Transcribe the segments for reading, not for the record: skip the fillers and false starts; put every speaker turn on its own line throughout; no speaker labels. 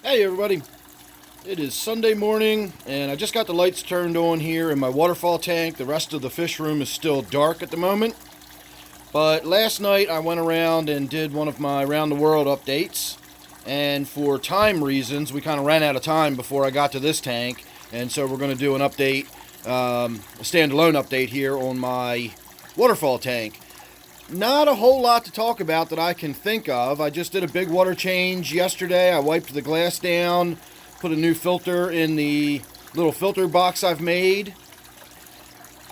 Hey everybody, it is Sunday morning and I just got the lights turned on here in my waterfall tank. The rest of the fish room is still dark at the moment. But last night I went around and did one of my around the world updates, and for time reasons we kind of ran out of time before I got to this tank, and so we're going to do an update, a standalone update here on my waterfall tank. Not a whole lot to talk about that I can think of. I just did a big water change yesterday. I wiped the glass down, put a new filter in the little filter box I've made.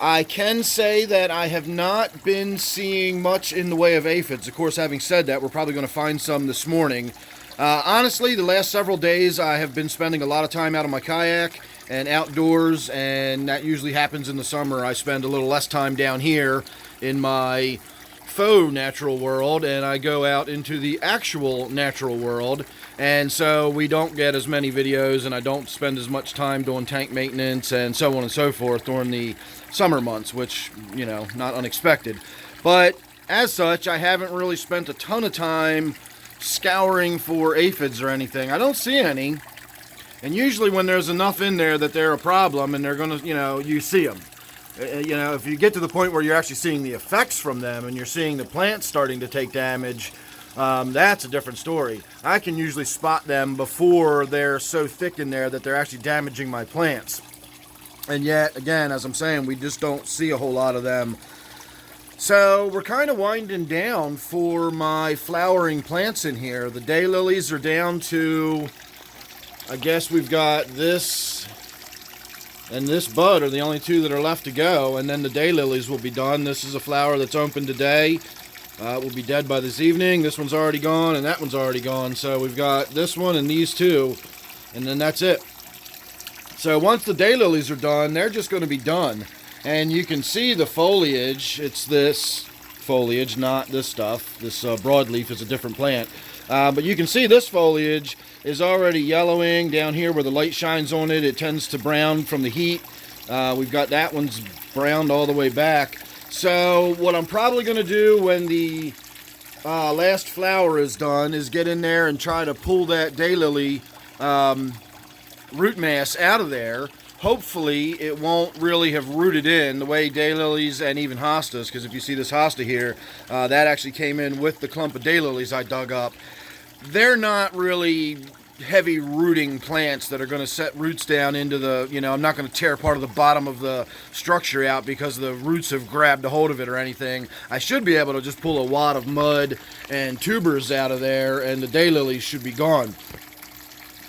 I can say that I have not been seeing much in the way of aphids. Of course, having said that, we're probably going to find some this morning. Honestly, the last several days I have been spending a lot of time out on my kayak and outdoors, and that usually happens in the summer. I spend a little less time down here in my faux natural world, and I go out into the actual natural world, and so we don't get as many videos, and I don't spend as much time doing tank maintenance and so on and so forth during the summer months, which, you know, not unexpected. But as such, I haven't really spent a ton of time scouring for aphids or anything. I don't see any, and usually when there's enough in there that they're a problem and they're gonna, you see them. If you get to the point where you're actually seeing the effects from them and you're seeing the plants starting to take damage, that's a different story. I can usually spot them before they're so thick in there that they're actually damaging my plants. And yet, again, as I'm saying, we just don't see a whole lot of them. So we're kind of winding down for my flowering plants in here. The daylilies are down to, I guess we've got this and this bud are the only two that are left to go, and then the daylilies will be done. This is a flower that's open today. It will be dead by this evening. This one's already gone, and that one's already gone. So we've got this one and these two, and then that's it. So once the daylilies are done, they're just going to be done. And you can see the foliage. It's this foliage, not this stuff. This broadleaf is a different plant. But you can see this foliage is already yellowing down here where the light shines on it. It tends to brown from the heat. We've got that one's browned all the way back. So what I'm probably going to do when the last flower is done is get in there and try to pull that daylily root mass out of there. Hopefully it won't really have rooted in the way daylilies and even hostas, because if you see this hosta here, that actually came in with the clump of daylilies I dug up. They're not really heavy rooting plants that are going to set roots down into the, I'm not going to tear part of the bottom of the structure out because the roots have grabbed a hold of it or anything. I should be able to just pull a wad of mud and tubers out of there, and the daylilies should be gone.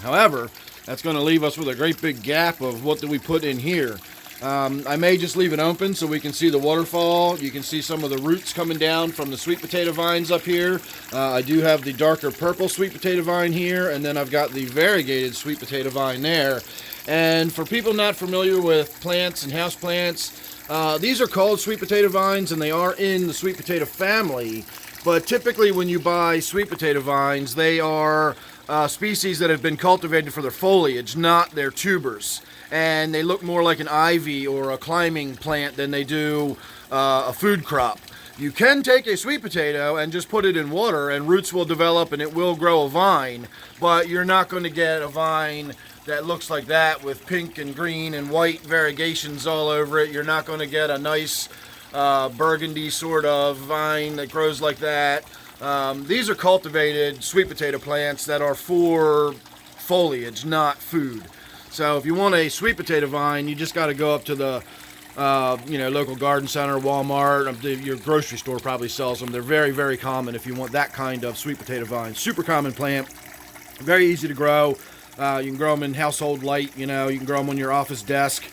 However, that's going to leave us with a great big gap of what do we put in here. I may just leave it open so we can see the waterfall. You can see some of the roots coming down from the sweet potato vines up here. I do have the darker purple sweet potato vine here, and then I've got the variegated sweet potato vine there. And for people not familiar with plants and house plants, these are called sweet potato vines, and they are in the sweet potato family. But typically when you buy sweet potato vines, they are species that have been cultivated for their foliage, not their tubers. And they look more like an ivy or a climbing plant than they do a food crop. You can take a sweet potato and just put it in water, and roots will develop and it will grow a vine, but you're not going to get a vine that looks like that with pink and green and white variegations all over it. You're not going to get a nice burgundy sort of vine that grows like that. These are cultivated sweet potato plants that are for foliage, not food. So if you want a sweet potato vine, you just got to go up to the local garden center, Walmart. Your grocery store probably sells them. They're very, very common if you want that kind of sweet potato vine. Super common plant, very easy to grow. You can grow them in household light. You can grow them on your office desk.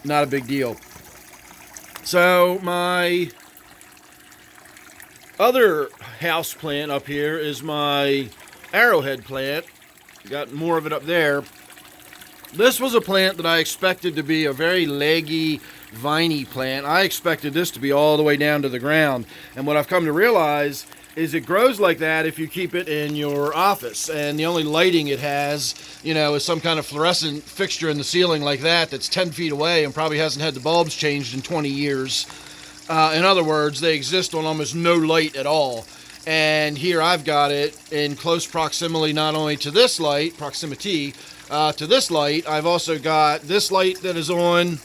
Not a big deal. So my other house plant up here is my arrowhead plant. Got more of it up there. This was a plant that I expected to be a very leggy, viney plant. I expected this to be all the way down to the ground. And what I've come to realize is it grows like that if you keep it in your office. And the only lighting it has, is some kind of fluorescent fixture in the ceiling like that that's 10 feet away and probably hasn't had the bulbs changed in 20 years. In other words, they exist on almost no light at all. And here I've got it in close proximity not only to this light, to this light, I've also got this light that is on,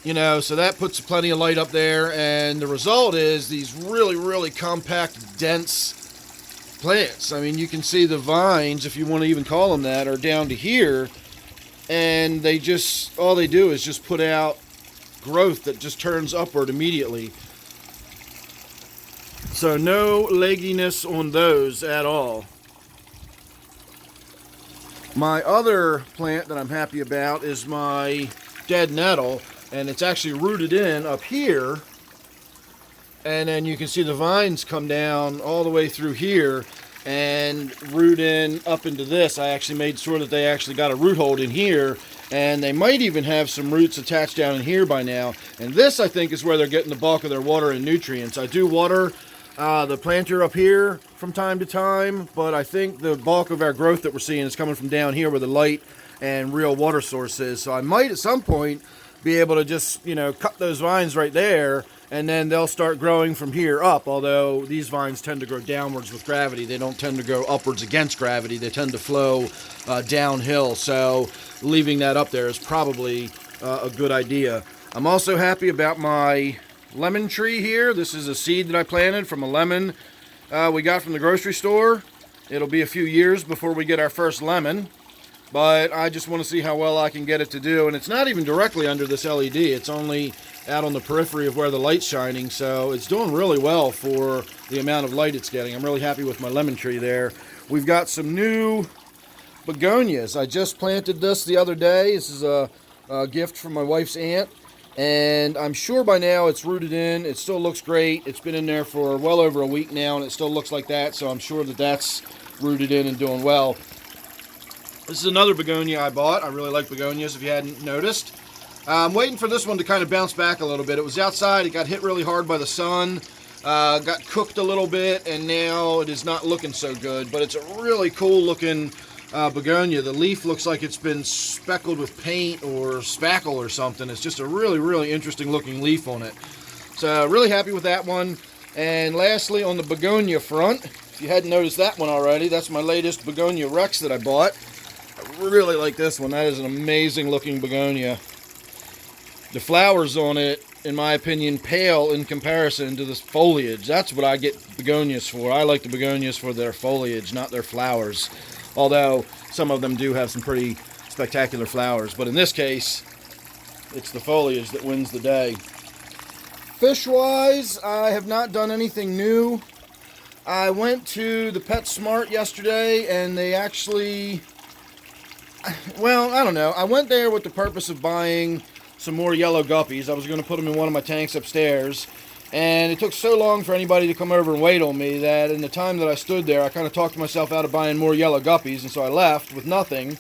so that puts plenty of light up there, and the result is these really, really compact, dense plants. I mean, you can see the vines, if you want to even call them that, are down to here, and all they do is just put out growth that just turns upward immediately. So no legginess on those at all. My other plant that I'm happy about is my dead nettle, and it's actually rooted in up here, and then you can see the vines come down all the way through here and root in up into this. I actually made sure that they actually got a root hold in here, and they might even have some roots attached down in here by now. And this, I think, is where they're getting the bulk of their water and nutrients. I do water the planter up here from time to time, but I think the bulk of our growth that we're seeing is coming from down here where the light and real water source is. So I might at some point be able to just, cut those vines right there, and then they'll start growing from here up, although these vines tend to grow downwards with gravity. They don't tend to go upwards against gravity. They tend to flow downhill, so leaving that up there is probably a good idea. I'm also happy about my lemon tree here. This is a seed that I planted from a lemon we got from the grocery store. It'll be a few years before we get our first lemon, but I just want to see how well I can get it to do. And it's not even directly under this LED. It's only out on the periphery of where the light's shining, so it's doing really well for the amount of light it's getting. I'm really happy with my lemon tree there. We've got some new begonias. I just planted this the other day. This is a gift from my wife's aunt, and I'm sure by now it's rooted in. It still looks great. It's been in there for well over a week now, and it still looks like that, so I'm sure that that's rooted in and doing well. This is another begonia I bought. I really like begonias, if you hadn't noticed. I'm waiting for this one to kind of bounce back a little bit. It was outside. It got hit really hard by the sun, got cooked a little bit, and now it is not looking so good. But it's a really cool looking begonia. The leaf looks like it's been speckled with paint or spackle or something. It's just a really, really interesting looking leaf on it. So really happy with that one. And lastly, on the begonia front, if you hadn't noticed that one already, that's my latest begonia Rex that I bought. I really like this one. That is an amazing looking begonia. The flowers on it, in my opinion, pale in comparison to this foliage. That's what I get begonias for. I like the begonias for their foliage, not their flowers. Although some of them do have some pretty spectacular flowers. But in this case, it's the foliage that wins the day. Fish-wise, I have not done anything new. I went to the PetSmart yesterday, and they actually... Well, I don't know. I went there with the purpose of buying some more yellow guppies. I was going to put them in one of my tanks upstairs, and it took so long for anybody to come over and wait on me that in the time that I stood there, I kind of talked myself out of buying more yellow guppies, and so I left with nothing.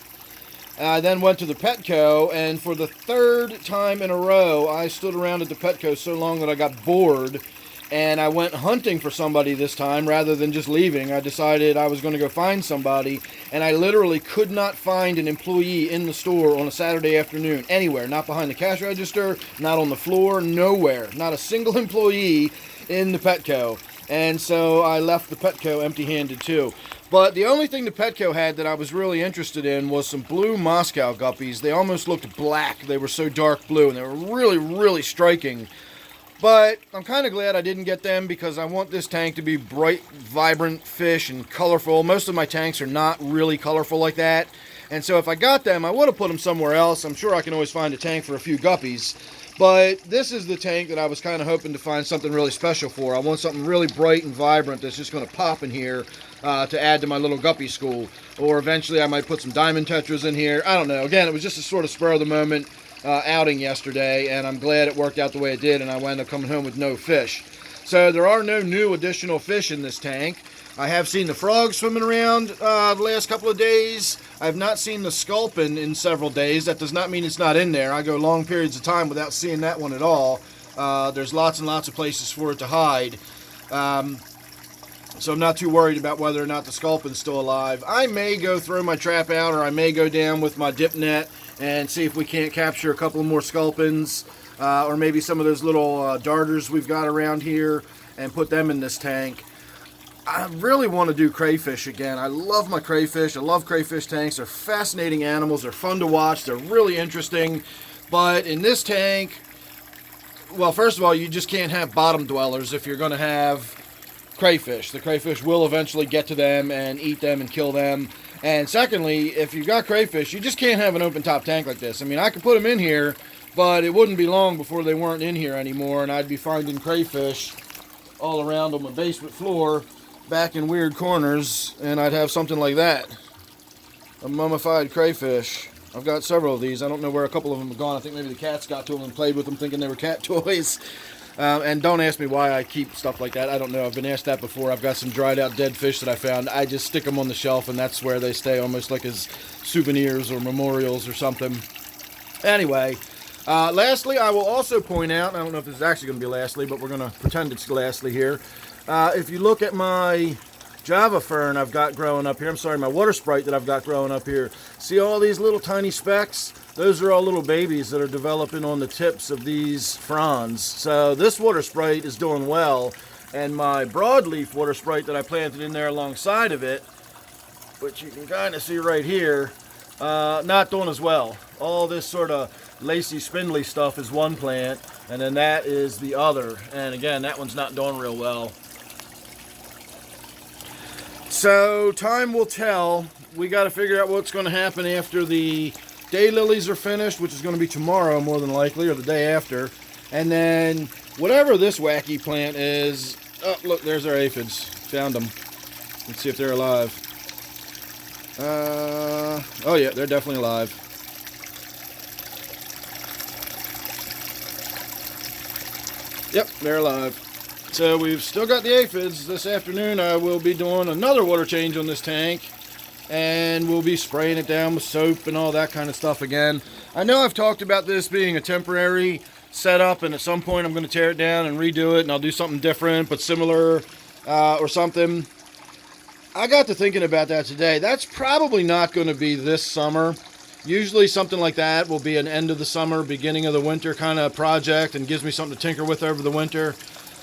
I then went to the Petco, and for the third time in a row, I stood around at the Petco so long that I got bored, and I went hunting for somebody this time rather than just leaving. I decided I was going to go find somebody, and I literally could not find an employee in the store on a Saturday afternoon anywhere. Not behind the cash register, not on the floor, nowhere. Not a single employee in the Petco. And so I left the Petco empty-handed too. But the only thing the Petco had that I was really interested in was some blue Moscow guppies. They almost looked black. They were so dark blue, and they were really, really striking. But I'm kind of glad I didn't get them because I want this tank to be bright, vibrant fish and colorful. Most of my tanks are not really colorful like that. And so if I got them, I would have put them somewhere else. I'm sure I can always find a tank for a few guppies. But this is the tank that I was kind of hoping to find something really special for. I want something really bright and vibrant that's just going to pop in here to add to my little guppy school. Or eventually I might put some diamond tetras in here. I don't know. Again, it was just a sort of spur of the moment outing yesterday, and I'm glad it worked out the way it did, and I wound up coming home with no fish. So there are no new additional fish in this tank. I have seen the frogs swimming around the last couple of days. I have not seen the sculpin in several days. That does not mean it's not in there. I go long periods of time without seeing that one at all. There's lots and lots of places for it to hide. So I'm not too worried about whether or not the sculpin's still alive. I may go throw my trap out, or I may go down with my dip net and see if we can't capture a couple more sculpins, or maybe some of those little darters we've got around here, and put them in this tank. I really want to do crayfish again. I love my crayfish. I love crayfish tanks. They're fascinating animals. They're fun to watch. They're really interesting. But in this tank, well, first of all, you just can't have bottom dwellers if you're going to have crayfish. The crayfish will eventually get to them and eat them and kill them. And secondly, if you've got crayfish, you just can't have an open top tank like this. I mean, I could put them in here, but it wouldn't be long before they weren't in here anymore, and I'd be finding crayfish all around on my basement floor, back in weird corners, and I'd have something like that. A mummified crayfish. I've got several of these. I don't know where a couple of them have gone. I think maybe the cats got to them and played with them thinking they were cat toys. And don't ask me why I keep stuff like that. I don't know. I've been asked that before. I've got some dried out dead fish that I found. I just stick them on the shelf, and that's where they stay, almost like as souvenirs or memorials or something. Anyway, lastly, I will also point out, I don't know if this is actually going to be lastly, but we're going to pretend it's lastly here. If you look at my Java fern I've got growing up here, my water sprite that I've got growing up here, see all these little tiny specks? Those are all little babies that are developing on the tips of these fronds. So this water sprite is doing well, and my broadleaf water sprite that I planted in there alongside of it, which you can kind of see right here, not doing as well. All this sort of lacy, spindly stuff is one plant, and then that is the other. And again, that one's not doing real well. So time will tell. We got to figure out what's going to happen after the daylilies are finished, which is going to be tomorrow more than likely, or the day after. And then whatever this wacky plant is, oh look, there's our aphids. Found them. Let's see if they're alive. Oh yeah, they're definitely alive. Yep, they're alive. So we've still got the aphids. This afternoon I will be doing another water change on this tank, and we'll be spraying it down with soap and all that kind of stuff again. I know I've talked about this being a temporary setup, and at some point I'm going to tear it down and redo it, and I'll do something different but similar or something. I got to thinking about that today. That's probably not going to be this summer. Usually something like that will be an end of the summer, beginning of the winter kind of project, and gives me something to tinker with over the winter.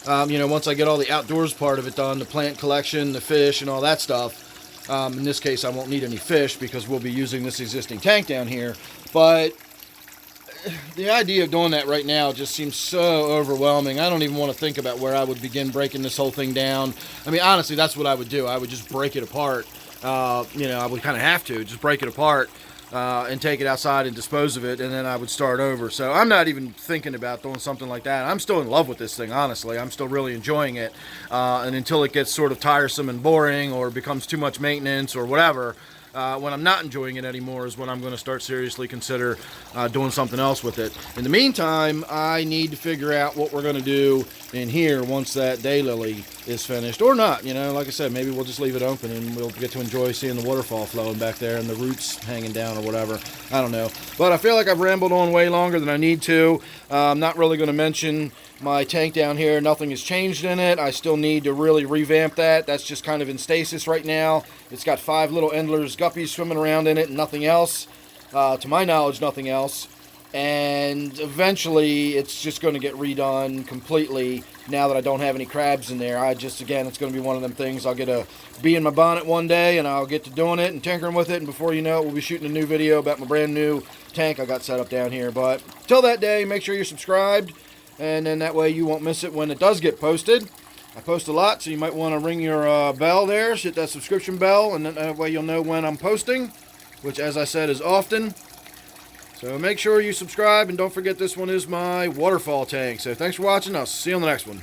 Once I get all the outdoors part of it done, the plant collection, the fish, and all that stuff. In this case, I won't need any fish because we'll be using this existing tank down here. But the idea of doing that right now just seems so overwhelming. I don't even want to think about where I would begin breaking this whole thing down. I mean, honestly, that's what I would do. I would just break it apart. I would kind of have to just break it apart and take it outside and dispose of it, and then I would start over. So I'm not even thinking about doing something like that. I'm still in love with this thing, honestly. I'm still really enjoying it. And until it gets sort of tiresome and boring or becomes too much maintenance or whatever, when I'm not enjoying it anymore is when I'm going to start seriously consider doing something else with it. In the meantime, I need to figure out what we're going to do in here once that daylily is finished, or not. Like I said, maybe we'll just leave it open and we'll get to enjoy seeing the waterfall flowing back there and the roots hanging down or whatever. I don't know. But I feel like I've rambled on way longer than I need to. I'm not really going to mention my tank down here. Nothing has changed in it. I still need to really revamp that. That's just kind of in stasis right now. It's got 5 little endlers, guppies swimming around in it and nothing else. To my knowledge, nothing else. And eventually it's just going to get redone completely now that I don't have any crabs in there. Again, it's going to be one of them things. I'll get a bee in my bonnet one day and I'll get to doing it and tinkering with it, and before you know it, we'll be shooting a new video about my brand new tank I got set up down here. But till that day, make sure you're subscribed, and then that way you won't miss it when it does get posted. I post a lot, so you might want to ring your bell there, hit that subscription bell, and then that way you'll know when I'm posting, which, as I said, is often. So make sure you subscribe, and don't forget this one is my waterfall tank. So thanks for watching. I'll see you on the next one.